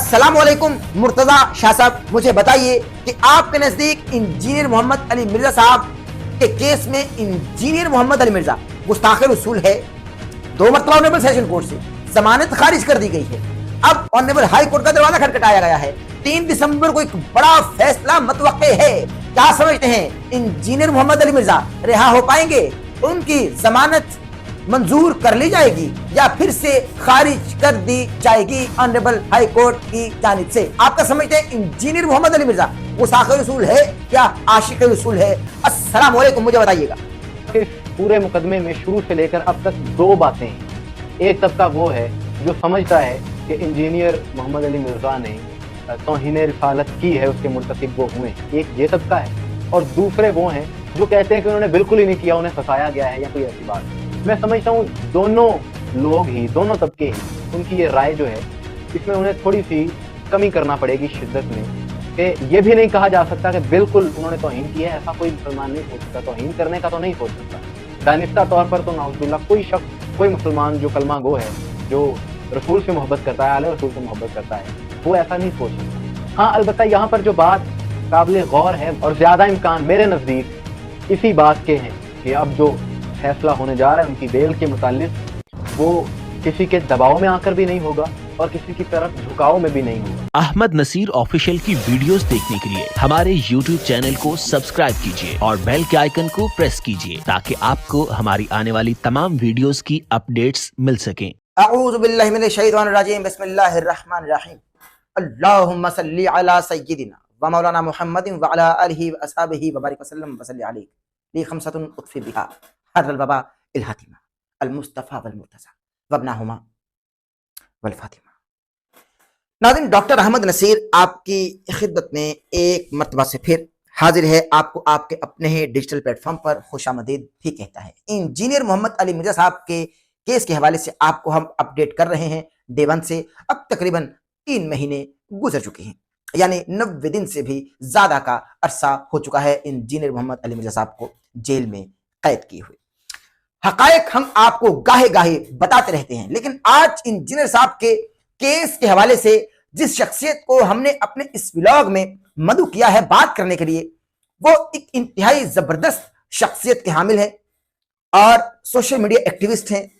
अस्सलाम वालेकुम मुर्तजा शाह साहब, मुझे बताइए कि आपके नजदीक इंजीनियर मोहम्मद अली मिर्जा साहब के केस में इंजीनियर मोहम्मद अली मिर्जा गुस्ताखे रसूल है। 2 मरतबा ऑनरेबल सेशन कोर्ट से जमानत खारिज कर दी गई है। अब ऑनरेबल हाई कोर्ट का दरवाजा खटखटाया गया है। 3 दिसंबर को एक बड़ा फैसला मतवक्के है। क्या समझते हैं, इंजीनियर मोहम्मद अली मिर्जा रिहा हो पाएंगे? उनकी जमानत मंजूर कर ली जाएगी या फिर से खारिज कर दी जाएगी ऑनरेबल हाई कोर्ट की जानिब से? आपका समझते हैं इंजीनियर मोहम्मद अली मिर्जा गुस्ताखे रसूल है या आशिक रसूल है? अस्सलाम वालेकुम, मुझे बताइएगा। इस पूरे मुकदमे में शुरू से लेकर अब तक 2 बातें हैं। एक तबका वो है जो समझता है कि इंजीनियर मोहम्मद अली मिर्जा ने तौहीन रिसालत की है, उसके मुर्तकिब वो हुए, एक ये तबका है। और दूसरे वो हैं जो कहते हैं कि उन्होंने बिल्कुल ही नहीं किया, उन्हें फंसाया गया है या कोई ऐसी बात। मैं समझता हूँ दोनों लोग ही, दोनों तबके ही, उनकी ये राय जो है इसमें उन्हें थोड़ी सी कमी करना पड़ेगी शिद्दत में, कि ये भी नहीं कहा जा सकता कि बिल्कुल उन्होंने तौहीन की है। ऐसा कोई मुसलमान नहीं सोच सकता, तौहीन करने का तो नहीं सोच सकता। दानिस्ता तौर पर तो नाउज़ुबिल्लाह कोई शख्स, कोई मुसलमान जो कलमा गो है, जो रसूल से मोहब्बत करता है, आले रसूल से मोहब्बत करता है, वो ऐसा नहीं सोच सकता। हाँ, अलबत्ता यहाँ पर जो बात काबिल गौर है और ज़्यादा इम्कान मेरे नज़दीक इसी बात के हैं कि अब जो फैसला होने जा रहा है उनकी बेल के मुतालिक, वो किसी के दबाव में आकर भी नहीं होगा और किसी की तरफ झुकाव में भी नहीं होगा। अहमद नसीर ऑफिशियल की वीडियोस देखने के लिए हमारे YouTube चैनल को सब्सक्राइब कीजिए और बेल के आइकन को प्रेस कीजिए ताकि आपको हमारी आने वाली तमाम वीडियोस की अपडेट्स मिल सकें। अऊज़ु बिल्लाहि मिनश शैतानिर रजीम, बिस्मिल्लाहिर रहमानिर रहीम। अल्लाहुम्मा सल्ली अला सय्यिदिना व मौलाना मुहम्मदिन व अला आलिहि व अस्हाबिहि व बारिक वसल्लम व सल्ली अलैहि ली खमसतुन उतफी बिहा हर्रल वबा इल हातिमा अल मुस्तफा वल मुर्तज़ा वबनाहुमा वल फातिमा। नाज़रीन, डॉक्टर अहमद नसीर आपकी खिदमत में एक मरतबा से फिर हाजिर है। आपको आपके अपने ही डिजिटल प्लेटफॉर्म पर खुशामदीद भी कहता है। इंजीनियर मोहम्मद अली मिर्जा साहब के केस के हवाले से आपको हम अपडेट कर रहे हैं डे 1 से। अब तकरीबन 3 महीने गुजर चुके हैं, यानी 90 दिन से भी ज्यादा का अरसा हो चुका है इंजीनियर मोहम्मद अली मिर्जा साहब को जेल में कैद किए हुए। हकायक हम आपको गाहे गाहे बताते रहते हैं, लेकिन आज इंजीनियर साहब के केस के हवाले से जिस शख्सियत को हमने अपने इस व्लॉग में मदऊ किया है बात करने के लिए, वो एक इंतहाई जबरदस्त शख्सियत के हामिल है और सोशल मीडिया एक्टिविस्ट हैं,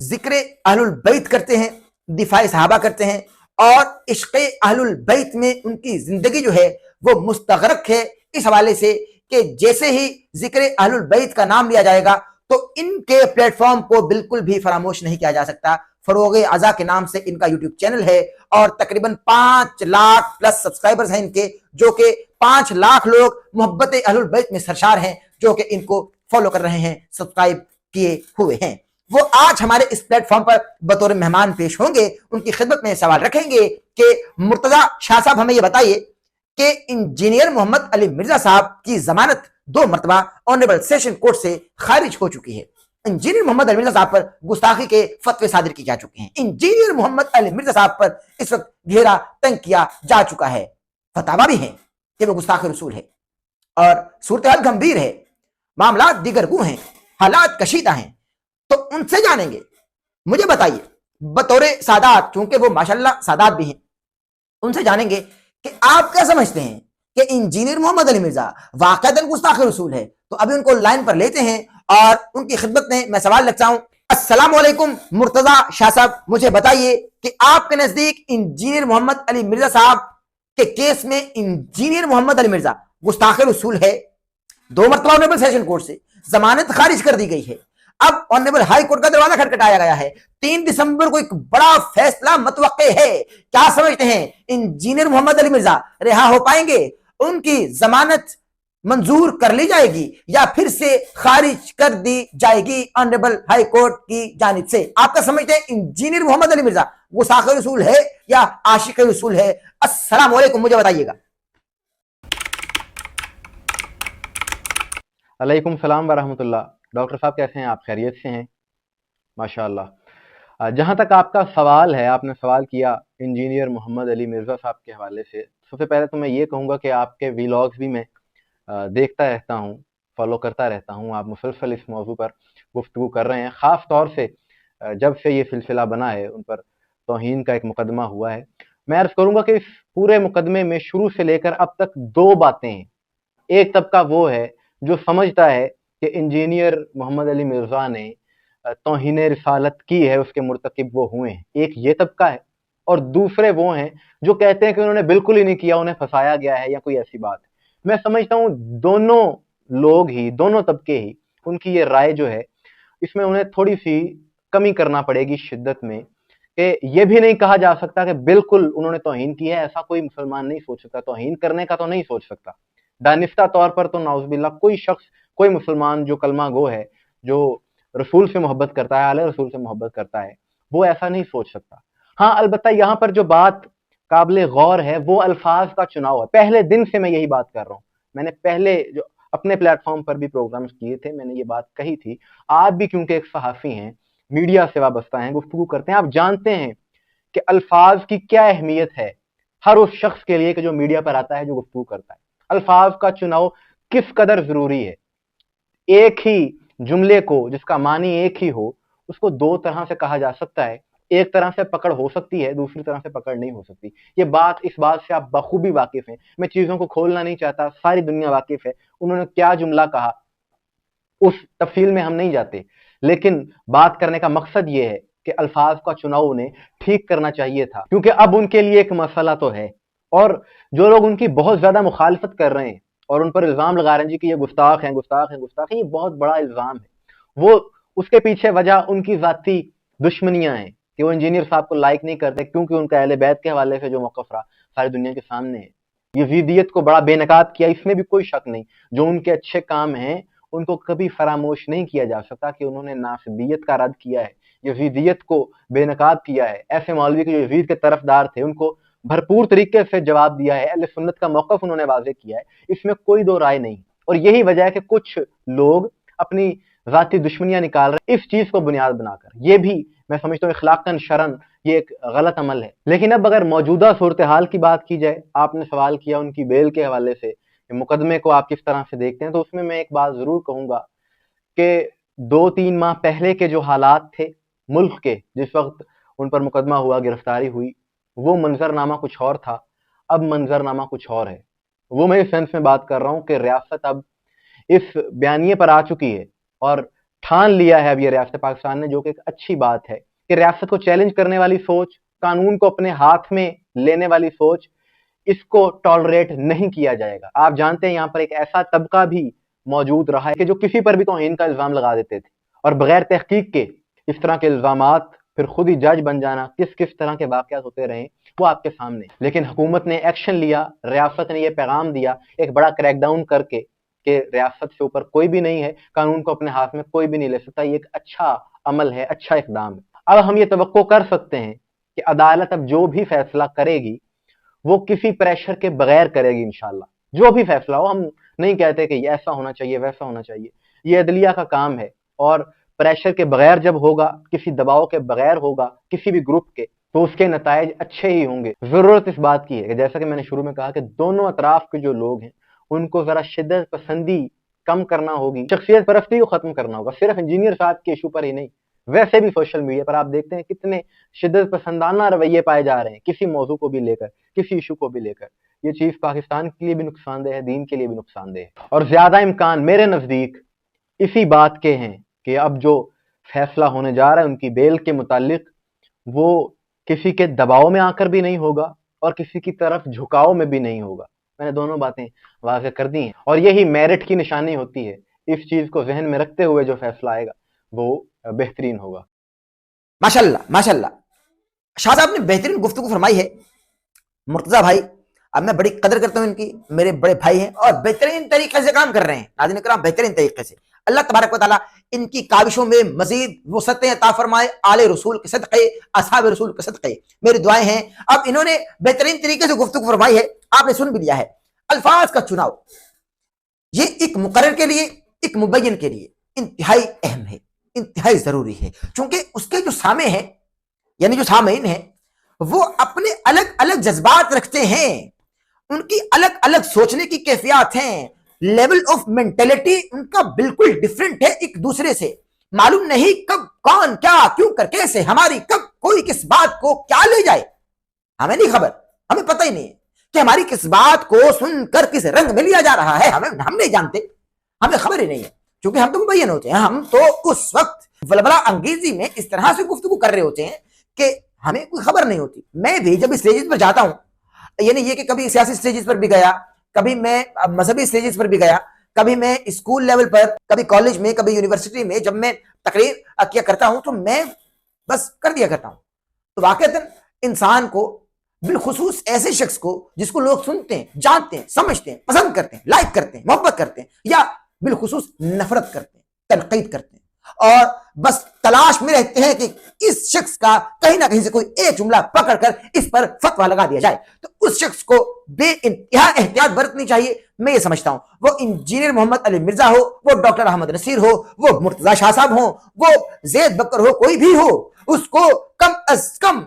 जिक्र अहलुल बैत करते हैं, दिफाए सहाबा करते हैं और इश्क़े अहलुल बैत में उनकी जिंदगी जो है वो मुस्तगरक है। इस हवाले से कि जैसे ही जिक्र अहलुल बैत का नाम लिया जाएगा तो इनके प्लेटफॉर्म को बिल्कुल भी फरामोश नहीं किया जा सकता। फरोगे अज़ा के नाम से इनका यूट्यूब चैनल है और तकरीबन 5 लाख प्लस सब्सक्राइबर्स हैं इनके, जो कि 5 लाख लोग मोहब्बत अहलुल बैत में सरशार हैं, जो कि इनको फॉलो कर रहे हैं, सब्सक्राइब किए हुए हैं। वो आज हमारे इस प्लेटफॉर्म पर बतौर मेहमान पेश होंगे। उनकी खिदमत में सवाल रखेंगे कि मुर्तजा शाह साहब, हमें ये बताइए कि इंजीनियर मोहम्मद अली मिर्जा साहब की जमानत 2 मरतबा ऑनरेबल सेशन कोर्ट से खारिज हो चुकी है। इंजीनियर मोहम्मद अली मिर्जा साहब पर गुस्ताखी के फतवे सादिर किए जा चुके हैं। इंजीनियर मोहम्मद अली मिर्जा साहब पर इस वक्त घेरा तंग किया जा चुका है। फतावा भी है कि वो गुस्ताख रसूल है और सूरत गंभीर है, मामला दिगरगू हैं, हालात कशीदा हैं। तो उनसे जानेंगे। मुझे बताइए बतौर सादात, चूंकि वो माशाल्लाह सादात भी हैं, उनसे जानेंगे कि आप क्या समझते हैं कि इंजीनियर मोहम्मद अली मिर्जा वाकईतन गुस्ताख रसूल है? तो अभी उनको लाइन पर लेते हैं और उनकी खिदमत में मैं सवाल रखता हूं। अस्सलाम वालेकुम मुर्तजा शाह साहब, मुझे बताइए कि आपके नजदीक इंजीनियर मोहम्मद अली मिर्जा साहब के केस में इंजीनियर मोहम्मद अली मिर्जा गुस्ताख रसूल है। 2 मरतबा ऑनरेबल सेशन कोर्ट से जमानत खारिज कर दी गई है। अब ऑनरेबल हाई कोर्ट का दरवाजा खटखटाया गया है। 3 दिसंबर को एक बड़ा फैसला मतवक्के है। क्या समझते हैं, इंजीनियर मोहम्मद अली मिर्जा रिहा हो पाएंगे? उनकी जमानत मंजूर कर ली जाएगी या फिर से खारिज कर दी जाएगी ऑनरेबल हाई कोर्ट की जानिब से? आपका समझते हैं इंजीनियर मोहम्मद अली मिर्जा गुस्ताख रसूल है या आशिक रसूल है? अस्सलाम वालेकुम, मुझे बताइएगा। अलैकुम सलाम व रहमतुल्लाह। डॉक्टर साहब कैसे हैं आप? खैरियत से हैं? माशाअल्लाह। जहाँ तक आपका सवाल है, आपने सवाल किया इंजीनियर मोहम्मद अली मिर्ज़ा साहब के हवाले से। सबसे पहले तो मैं ये कहूँगा कि आपके व्लॉग्स भी मैं देखता रहता हूँ, फॉलो करता रहता हूँ। आप मुसलसल इस मौजू पर गुफ्तगू कर रहे हैं। ख़ास तौर से जब से ये सिलसिला बना है, उन पर तौहीन का एक मुकदमा हुआ है, मैं अर्ज करूंगा कि इस पूरे मुकदमे में शुरू से लेकर अब तक दो बातें हैं। एक तबका वो है जो समझता है कि इंजीनियर मोहम्मद अली मिर्जा ने तौहीन रिसालत की है, उसके मुर्तकिब वो हुए हैं, एक ये तबका है। और दूसरे वो हैं जो कहते हैं कि उन्होंने बिल्कुल ही नहीं किया, उन्हें फंसाया गया है या कोई ऐसी बात है। मैं समझता हूँ दोनों लोग ही, दोनों तबके ही, उनकी ये राय जो है इसमें उन्हें थोड़ी सी कमी करना पड़ेगी शिद्दत में, कि ये भी नहीं कहा जा सकता कि बिल्कुल उन्होंने तौहीन की है। ऐसा कोई मुसलमान नहीं सोच सकता, तौहीन करने का तो नहीं सोच सकता। दानिस्ता तौर पर तो नाउज़ुबिल्लाह कोई शख्स, कोई मुसलमान जो कलमा गो है, जो रसूल से मोहब्बत करता है, आले रसूल से मोहब्बत करता है, वो ऐसा नहीं सोच सकता। हाँ, अलबत्ता यहाँ पर जो बात काबिल गौर है वो अल्फाज का चुनाव है। पहले दिन से मैं यही बात कर रहा हूँ, मैंने पहले जो अपने प्लेटफॉर्म पर भी प्रोग्राम्स किए थे, मैंने ये बात कही थी। आप भी क्योंकि एक सहाफ़ी हैं, मीडिया से वाबस्ता हैं, गुफ्तगू करते हैं, आप जानते हैं कि अल्फाज की क्या अहमियत है हर उस शख्स के लिए कि जो मीडिया पर आता है, जो गुफ्तगू करता है। अल्फाज का चुनाव किस कदर जरूरी है। एक ही जुमले को जिसका मानी एक ही हो, उसको दो तरह से कहा जा सकता है। एक तरह से पकड़ हो सकती है, दूसरी तरह से पकड़ नहीं हो सकती। ये बात, इस बात से आप बखूबी वाकिफ हैं। मैं चीजों को खोलना नहीं चाहता, सारी दुनिया वाकिफ है। उन्होंने क्या जुमला कहा उस तफसील में हम नहीं जाते, लेकिन बात करने का मकसद ये है कि अल्फाज का चुनाव उन्हें ठीक करना चाहिए था, क्योंकि अब उनके लिए एक मसला तो है। और जो लोग उनकी बहुत ज्यादा मुखालफत कर रहे हैं और उन पर इल्जाम लगा रहे हैं जी कि ये गुस्ताख हैं, गुस्ताख हैं, गुस्ताख हैं, ये बहुत बड़ा इल्जाम है। वो उसके पीछे वजह उनकी जाती दुश्मनियां हैं कि वो इंजीनियर साहब को लाइक नहीं करते, क्योंकि उनका अहले बैत के हवाले से जो मौक़िफ़ रहा सारी दुनिया के सामने है। यज़ीदियत को बड़ा बेनकाब किया, इसमें भी कोई शक नहीं। जो उनके अच्छे काम हैं उनको कभी फरामोश नहीं किया जा सकता कि उन्होंने नासबियत का रद्द किया है, यज़ीदियत को बेनकाब किया है। ऐसे मौलवी के जो यज़ीद के तरफदार थे उनको भरपूर तरीके से जवाब दिया है, अहले सुन्नत का मौक़िफ़ उन्होंने वाज़ेह किया है, इसमें कोई दो राय नहीं। और यही वजह है कि कुछ लोग अपनी ज़ाती दुश्मनियां निकाल रहे हैं इस चीज को बुनियाद बनाकर। ये भी मैं समझता हूँ इखलाकन शरन ये एक गलत अमल है। लेकिन अब अगर मौजूदा सूरत हाल की बात की जाए, आपने सवाल किया उनकी बेल के हवाले से, मुकदमे को आप किस तरह से देखते हैं, तो उसमें मैं एक बात जरूर कहूंगा कि 2-3 माह पहले के जो हालात थे मुल्क के, जिस वक्त उन पर मुकदमा हुआ, गिरफ्तारी हुई, वो मंजरनामा कुछ और था, अब मंजरनामा कुछ और है। वो मैं इस सेंस में बात कर रहा हूँ कि रियासत अब इस बयानिए पर आ चुकी है और ठान लिया है अब ये रियासत पाकिस्तान ने, जो कि एक अच्छी बात है कि रियासत को चैलेंज करने वाली सोच, कानून को अपने हाथ में लेने वाली सोच, इसको टॉलरेट नहीं किया जाएगा। आप जानते हैं यहाँ पर एक ऐसा तबका भी मौजूद रहा है कि जो किसी पर भी तौहीन का इल्जाम लगा देते थे और बगैर तहकीक के इस तरह के इल्जामात फिर खुद ही जज बन जाना, किस किस तरह के वाकयात होते रहे वो आपके सामने। लेकिन हुकूमत ने एक्शन लिया, रियासत ने यह पैगाम दिया एक बड़ा क्रैकडाउन करके कि रियासत से ऊपर कोई भी नहीं है, कानून को अपने हाथ में कोई भी नहीं ले सकता। ये एक अच्छा अमल है, अच्छा इकदाम है। अब हम ये तवक्को कर सकते हैं कि अदालत अब जो भी फैसला करेगी वो किसी प्रेशर के बगैर करेगी इंशाल्लाह। जो भी फैसला हो, हम नहीं कहते कि ऐसा होना चाहिए वैसा होना चाहिए, ये अदलिया का काम है। और प्रेशर के बगैर जब होगा, किसी दबाव के बगैर होगा किसी भी ग्रुप के, तो उसके नताइज अच्छे ही होंगे। जरूरत इस बात की है कि जैसा कि मैंने शुरू में कहा कि दोनों अतराफ के जो लोग हैं उनको जरा शिद्दत पसंदी कम करना होगी, शख्सियत परस्ती को खत्म करना होगा। सिर्फ इंजीनियर साहब के इशू पर ही नहीं, वैसे भी सोशल मीडिया पर आप देखते हैं कितने शिद्दत पसंदाना रवैये पाए जा रहे हैं किसी मौजू को भी लेकर, किसी इशू को भी लेकर। ये चीज पाकिस्तान के लिए भी नुकसानदेह है, दीन के लिए भी नुकसानदेह है। और ज्यादा इम्कान मेरे नजदीक इसी बात के हैं कि अब जो फैसला होने जा रहा है उनकी बेल के मुतालिक, वो किसी के दबाव में आकर भी नहीं होगा और किसी की तरफ झुकाव में भी नहीं होगा। मैंने दोनों बातें वाज़ेह कर दी हैं और यही मेरिट की निशानी होती है। इस चीज को जहन में रखते हुए जो फैसला आएगा वो बेहतरीन होगा। माशाल्लाह माशाल्लाह, शाह साहब ने बेहतरीन गुफ्तगू फरमाई है। मुर्तजा भाई, अब मैं बड़ी कदर करता हूँ इनकी, मेरे बड़े भाई हैं और बेहतरीन तरीके से काम कर रहे हैं। नाज़रीन किराम, बेहतरीन तरीके से अल्लाह तबारक व तआला इनकी काविशों में मजीद वसअतें अता फरमाए, आले रसूल के सदक़े, असहाब रसूल के सदक़े मेरी दुआएं हैं। अब इन्होंने बेहतरीन तरीके से गुफ्तगू फरमाई है, आपने सुन भी लिया है। अल्फाज का चुनाव ये एक मुकर्रर के लिए, एक मुबय्यन के लिए इंतहाई अहम है, इंतहाई जरूरी है, क्योंकि उसके जो सामे हैं यानी जो सामीन हैं वो अपने अलग अलग जज्बात रखते हैं, उनकी अलग अलग सोचने की कैफियत हैं, लेवल ऑफ मेंटेलिटी उनका बिल्कुल डिफरेंट है एक दूसरे से। मालूम नहीं कब कौन क्या क्यों कर कैसे हमारी कब कोई किस बात को क्या ले जाए, हमें नहीं खबर। ہمیں پتہ ہی نہیں ہے کہ ہماری کس بات کو سن کر کس رنگ میں لیا جا رہا ہے. ہم نہیں جانتے, ہمیں خبر ہی نہیں ہے, کیونکہ ہم تو مبین ہوتے ہیں. ہم تو اس وقت ولولہ انگیزی میں اس طرح سے گفتگو کر رہے ہوتے ہیں کہ ہمیں کوئی خبر نہیں ہوتی. میں بھی جب اسٹیجز پر جاتا ہوں, یعنی یہ کہ کبھی سیاسی اسٹیجز پر بھی گیا, کبھی میں مذہبی اسٹیجز پر بھی گیا, کبھی میں اسکول لیول پر, کبھی کالج میں, کبھی یونیورسٹی میں, جب میں تقریر کیا کرتا ہوں تو میں بس کر دیا کرتا ہوں. تو واقعتاً انسان کو, بالخصوص ایسے شخص کو جس کو لوگ سنتے ہیں, جانتے ہیں, سمجھتے ہیں, پسند کرتے ہیں, لائک کرتے ہیں, محبت کرتے ہیں, یا بالخصوص نفرت کرتے ہیں, تنقید کرتے ہیں, اور بس تلاش میں رہتے ہیں کہ اس شخص کا کہیں نہ کہیں سے کوئی ایک جملہ پکڑ کر اس پر فتویٰ لگا دیا جائے, تو اس شخص کو بے انتہا احتیاط برتنی چاہیے. میں یہ سمجھتا ہوں, وہ انجینئر محمد علی مرزا ہو, وہ ڈاکٹر احمد نصیر ہو, وہ مرتضی شاہ صاحب ہوں, وہ زید بکر ہو, کوئی بھی ہو, اس کو کم از کم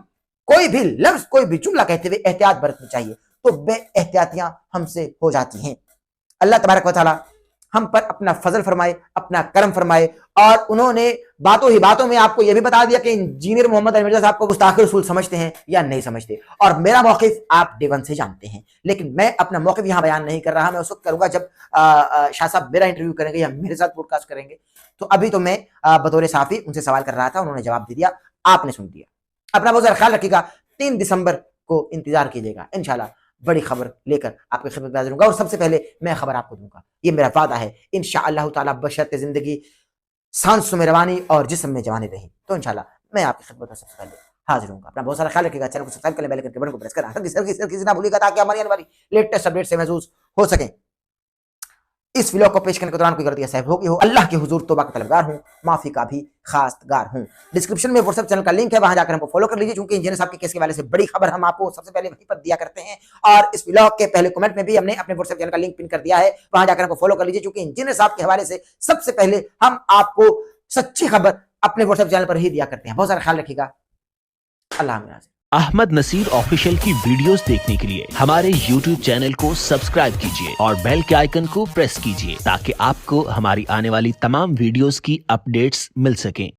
کوئی بھی لفظ, کوئی بھی جملہ کہتے ہوئے احتیاط برتنی چاہیے. تو بے احتیاطیاں ہم سے ہو جاتی ہیں. اللہ تبارک و تعالی ہم پر اپنا فضل فرمائے, اپنا کرم فرمائے. اور انہوں نے باتوں ہی باتوں میں آپ کو یہ بھی بتا دیا کہ انجینئر محمد علی مرزا صاحب کو گستاخ رسول سمجھتے ہیں یا نہیں سمجھتے, اور میرا موقف آپ ڈے ون سے جانتے ہیں. لیکن میں اپنا موقف یہاں بیان نہیں کر رہا, میں اس وقت کروں گا جب شاہ صاحب میرا انٹرویو کریں گے یا میرے ساتھ پوڈ کاسٹ کریں گے. تو ابھی تو میں بطور صحافی ان سے سوال کر رہا تھا, انہوں نے جواب دے دیا, آپ نے سن دیا. اپنا بہت زیادہ خیال رکھیے گا. 3 دسمبر کو انتظار کیجیے گا, انشاءاللہ بڑی خبر لے کر آپ کی خدمت میں حاضر ہوں گا, اور سب سے پہلے میں خبر آپ کو دوں گا, یہ میرا وعدہ ہے. انشاءاللہ تعالی بشرط زندگی سانسوں میں روانی اور جسم میں جوانی رہی, تو انشاءاللہ میں آپ کی خدمت میں سب سے پہلے حاضر ہوں گا. اپنا بہت سارا خیال رکھیے گا. چینل کو سبسکرائب کریں, بیل آئیکن کے بٹن کو پریس کریں, کسی نہ بھولیے گا تاکہ ہماری آنے والی لیٹسٹ اپڈیٹ سے محظوظ ہو سکیں. اس ویلوگ کو پیش کرنے کے دوران کوئی غلطی صاحب ہوگی ہو, اللہ کے حضور توبہ کا طلبگار ہوں, معافی کا بھی خواستگار ہوں. ڈسکرپشن میں واٹس ایپ چینل کا لنک ہے, وہاں جا کر ہم کو فالو کر لیجیے, چونکہ انجینئر صاحب کے کیس کے حوالے سے بڑی خبر ہم آپ کو سب سے پہلے وہیں پر دیا کرتے ہیں. اور اس ویلوگ کے پہلے کمنٹ میں بھی ہم نے اپنے واٹس ایپ چینل کا لنک پن کر دیا ہے, وہاں جا کر ہم کو فالو کر لیجیے, چونکہ انجینئر صاحب کے حوالے سے سب سے پہلے ہم آپ کو سچی خبر اپنے واٹس ایپ چینل پر ہی دیا کرتے ہیں. بہت سارا خیال رکھیے گا. اللہ حافظ. احمد نصیر آفیشیل کی ویڈیوز دیکھنے کے لیے ہمارے YouTube چینل کو سبسکرائب کیجیے اور بیل کے آئیکن کو پریس کیجیے تاکہ آپ کو ہماری آنے والی تمام ویڈیوز کی اپڈیٹس مل سکیں.